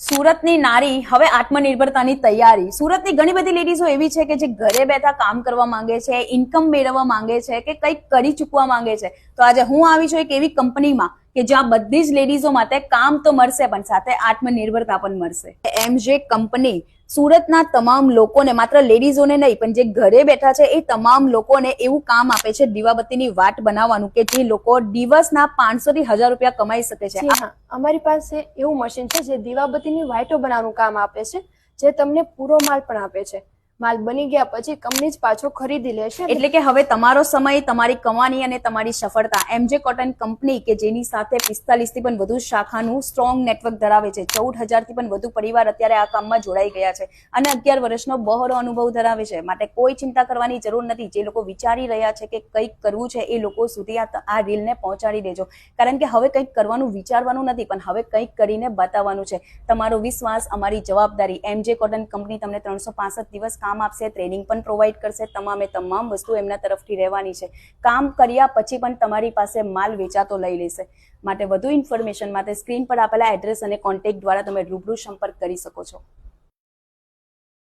સુરતની નારી હવે આત્મનિર્ભરતાની તૈયારી. સુરતની ઘણી બધી લેડીઝો એવી છે કે જે ઘરે બેઠા કામ કરવા માંગે છે, ઇન્કમ મેળવવા માંગે છે કે કંઈક કરી ચૂકવા માંગે છે. તો આજે હું આવી છું એક એવી કંપનીમાં કે જ્યાં બધી જ લેડીઝો માટે કામ તો મળશે પણ સાથે આત્મનિર્ભરતા પણ મળશે. એમજે કંપની સુરતના તમામ લોકોને, માત્ર લેડીઝોને નહીં પણ જે ઘરે બેઠા છે એ તમામ લોકોને એવું કામ આપે છે દીવાબત્તીની વાટ બનાવવાનું કે જે લોકો દિવસના 500 થી 1000 રૂપિયા કમાઈ શકે છે. હા, અમારી પાસે એવું મશીન છે જે દીવાબત્તીની વાઇટો બનાવવાનું કામ આપે છે, જે તમને પૂરો માલ પણ આપે છે. માલ બની ગયા પછી કંપની જ પાછો ખરીદી લેશે. એટલે કે હવે તમારો સમય, તમારી કમાણી અને તમારી સફળતા. એમજે કોટન કંપની કે જેની સાથે 45 થી પણ વધુ શાખાનું સ્ટ્રોંગ નેટવર્ક ધરાવે છે, 14,000 થી પણ વધુ પરિવાર અત્યારે આ કામમાં જોડાઈ ગયા છે અને 11 વર્ષનો બહોળો અનુભવ ધરાવે છે. માટે કોઈ ચિંતા કરવાની જરૂર નથી. જે લોકો વિચારી રહ્યા છે કે કંઈક કરવું છે એ લોકો સુધી આ રીલને પહોંચાડી દેજો, કારણ કે હવે કંઈક કરવાનું વિચારવાનું નથી પણ હવે કંઈક કરીને બતાવવાનું છે. તમારો વિશ્વાસ અમારી જવાબદારી. એમજે કોટન કંપની તમને 365 દિવસ કામ આપશે, ટ્રેનિંગ પણ પ્રોવાઈડ કરશે. તમામ વસ્તુ એમના તરફથી રહેવાની છે. કામ કર્યા પછી પણ તમારી પાસે માલ વેચાતો લઈ લેશે. માટે વધુ ઇન્ફોર્મેશન માટે સ્ક્રીન પર આપેલા એડ્રેસ અને કોન્ટેક્ટ દ્વારા તમે રૂબરૂ સંપર્ક કરી શકો છો.